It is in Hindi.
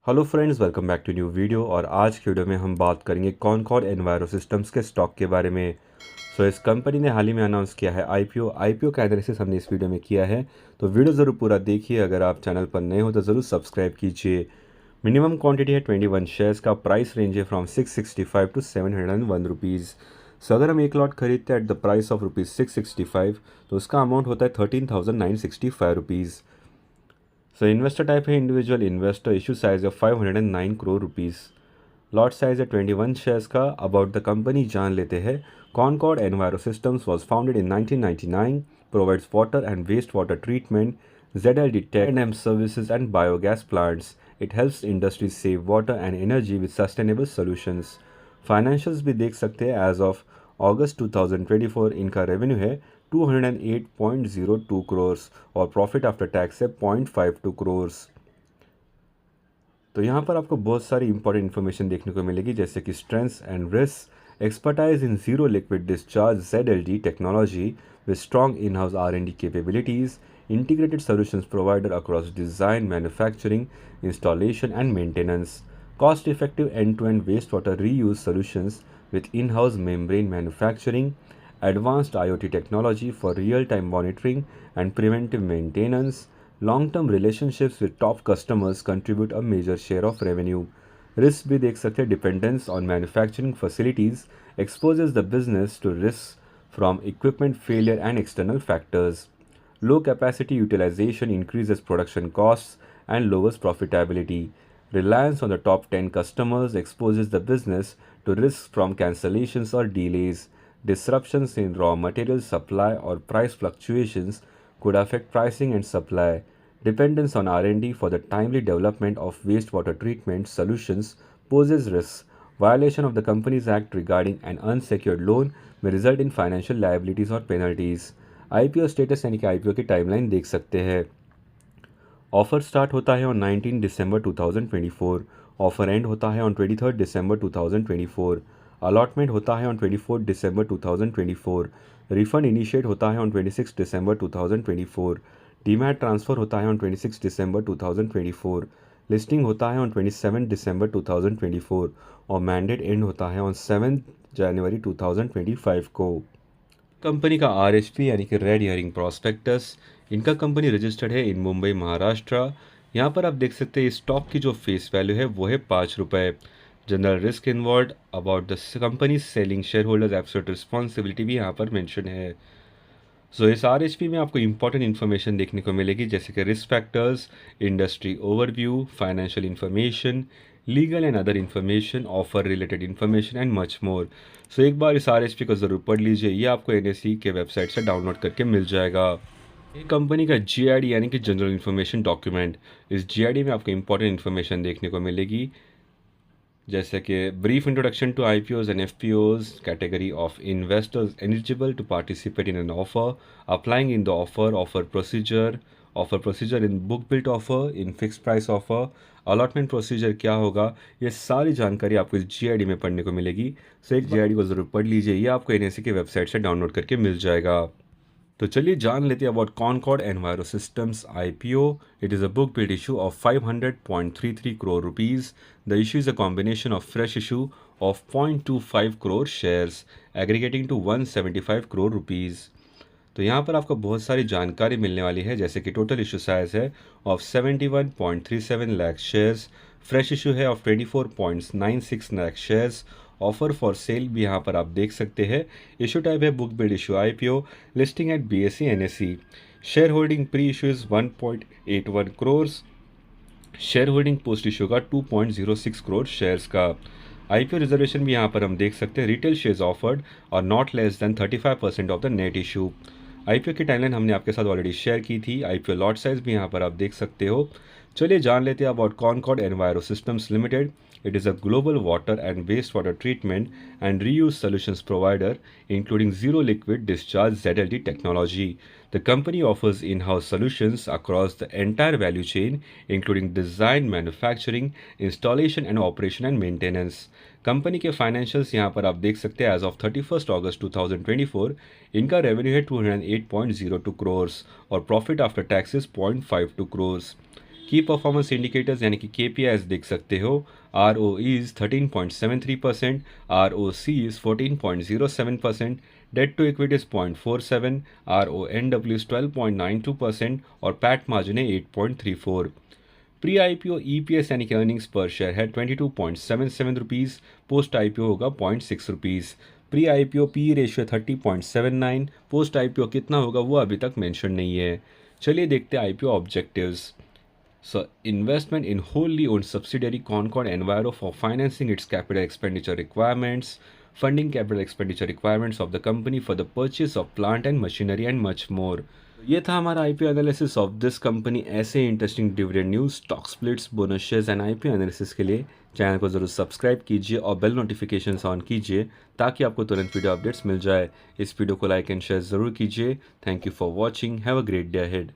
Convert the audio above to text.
Hello friends, welcome back to new video. और आज की वीडियो में हम बात करेंगे कॉनकॉर्ड एनवायरो सिस्टम्स के स्टॉक के बारे में। इस कंपनी ने हाल ही में अनाउंस किया है आईपीओ का एनालिसिस हमने इस वीडियो में किया है। तो वीडियो ज़रूर पूरा देखिए। अगर आप चैनल पर नए हो तो ज़रूर सब्सक्राइब कीजिए। मिनिमम क्वांटिटी है 21 शेयर्स का। प्राइस रेंज है फ्रॉम 665 टू 701 रुपीज़। अगर हम एक लॉट खरीदते हैं at the price of rupees 665 तो उसका अमाउंट होता है 13,965 रुपीज़। इन्वेस्टर टाइप है इंडिविजुअल इन्वेस्टर। इशू साइज है 509 करोड़ रुपीज़। लॉट साइज है 21 शेयर्स का। अबाउट द कंपनी जान लेते हैं। Concord Enviro Systems was founded in 1999, provides water and waste water treatment, ZLD tech and services and biogas plants. It helps industries save water and energy with sustainable solutions. Financials भी देख सकते हैं। एज ऑफ अगस्त 2024 इनका रेवेन्यू है 208.02 करोड़ और प्रॉफिट आफ्टर टैक्स है 0.52 करोड़। तो यहाँ पर आपको बहुत सारी इंपॉर्टेंट इन्फॉर्मेशन देखने को मिलेगी, जैसे कि strengths and risk, expertise in zero liquid discharge ZLD technology with strong in house R&D capabilities, integrated solutions provider across design, manufacturing, installation, and maintenance, cost-effective end-to-end wastewater reuse solutions with in-house membrane manufacturing, advanced IoT technology for real-time monitoring and preventive maintenance, long-term relationships with top customers contribute a major share of revenue. Risk भी देख सकते हैं। Dependence on manufacturing facilities exposes the business to risks from equipment failure and external factors. Low capacity utilization increases production costs and lowers profitability. Reliance on the top 10 customers exposes the business to risks from cancellations or delays. Disruptions in raw material supply or price fluctuations could affect pricing and supply. Dependence on R&D for the timely development of wastewater treatment solutions poses risks. Violation of the Companies Act regarding an unsecured loan may result in financial liabilities or penalties. IPO status यानी कि आईपीओ की टाइमलाइन देख सकते हैं। ऑफर स्टार्ट होता है ऑन 19 दिसंबर 2024। ऑफर एंड होता है ऑन 23 दिसंबर 2024। अलॉटमेंट होता है ऑन 24 दिसंबर 2024। रिफंड इनिशिएट होता है ऑन 26 दिसंबर 2024। डीमैट ट्रांसफ़र होता है ऑन 26 दिसंबर 2024। लिस्टिंग होता है ऑन 27 दिसंबर 2024 और मैंडेट एंड होता है ऑन 7 जनवरी 2025 को। कंपनी का RHP यानी कि रेड हियरिंग प्रॉस्पेक्टस, इनका कंपनी रजिस्टर्ड है इन मुंबई महाराष्ट्र। यहाँ पर आप देख सकते हैं स्टॉक की जो फेस वैल्यू है वो है 5 रुपये। General risk involve about the company selling share holders absolute responsibility भी यहाँ पर मेंशन है। इस RHP में आपको इंपॉर्टेंट इन्फॉर्मेशन देखने को मिलेगी, जैसे कि risk factors, industry overview, financial information, legal and other information, offer related information and much more. एक बार इस RHP को ज़रूर पढ़ लीजिए। ये आपको NSE के वेबसाइट से डाउनलोड करके मिल जाएगा। ये कंपनी का GID यानी कि जनरल इन्फॉर्मेशन डॉक्यूमेंट। इस GID में आपको इंपॉर्टेंट इन्फॉर्मेशन देखने को मिलेगी, जैसे कि brief introduction to IPOs and FPOs, category of investors eligible to participate in an offer, applying in the offer, offer procedure in book built offer, in fix price offer, allotment procedure क्या होगा, ये सारी जानकारी आपको इस GID में पढ़ने को मिलेगी। एक GID को ज़रूर पढ़ लीजिए। ये आपको NSE की वेबसाइट से डाउनलोड करके मिल जाएगा। तो चलिए जान लेते हैं about Concord Enviro Systems IPO। It is a book build issue of 500.33 crore rupees. The issue is a combination of fresh issue of 0.25 crore shares aggregating to 175 crore rupees. तो यहाँ पर आपको बहुत सारी जानकारी मिलने वाली है, जैसे कि टोटल इशू साइज है of 71.37 lakh shares, fresh issue है of 24.96 lakh shares, offer for sale भी यहाँ पर आप देख सकते हैं। इशू टाइप है book build issue IPO, listing at BSE NSE, share holding pre issue is 1.81 crore, share holding post issue का 2.06 करोड़ शेयर्स का। IPO रिजर्वेशन भी यहाँ पर हम देख सकते हैं। रिटेल शेयर्स ऑफर्ड और not less than 35% of the net issue. IPO की टाइमलाइन हमने आपके साथ ऑलरेडी शेयर की थी। IPO लॉट साइज भी यहाँ पर आप देख सकते हो। चलिए जान लेते हैं about Concord Enviro Systems Limited. It is a global water and wastewater treatment and reuse solutions provider, including zero liquid discharge ZLD technology. The company offers in-house solutions across the entire value chain, including design, manufacturing, installation and operation and maintenance. Company के फाइनेंशियल्स यहाँ पर आप देख सकते हैं। एज ऑफ 31 अगस्त 2024 इनका रेवेन्यू है 208.02 करोड़ और प्रॉफिट आफ्टर टैक्सेस 0.52 करोड़। की परफॉर्मेंस इंडिकेटर्स यानी कि KPIs देख सकते हो। ROE is 13.73%, ROC is 14.07%, debt to equity is 0.47, RONW is 12.92% और पैट मार्जिन है 8.34। प्री IPO EPS यानी कि अर्निंग्स पर शेयर है 22.77 रुपीज़, पोस्ट IPO होगा 0.6 rupees. Pre IPO PE ratio 30.79, post IPO कितना होगा वो अभी तक मेंशन नहीं है। चलिए देखते हैं IPO objectives. So, investment in wholly owned subsidiary Concord Enviro for financing its capital expenditure requirements, funding capital expenditure requirements of the company for the purchase of plant and machinery and much more. ये था हमारा IPO analysis of this company. ऐसे interesting dividend news, stock splits, bonus shares and IPO analysis के लिए चैनल को ज़रूर सब्सक्राइब कीजिए और बेल नोटिफिकेशंस ऑन कीजिए ताकि आपको तुरंत वीडियो अपडेट्स मिल जाए। इस वीडियो को लाइक एंड शेयर ज़रूर कीजिए। Thank you for watching. Have a great day ahead.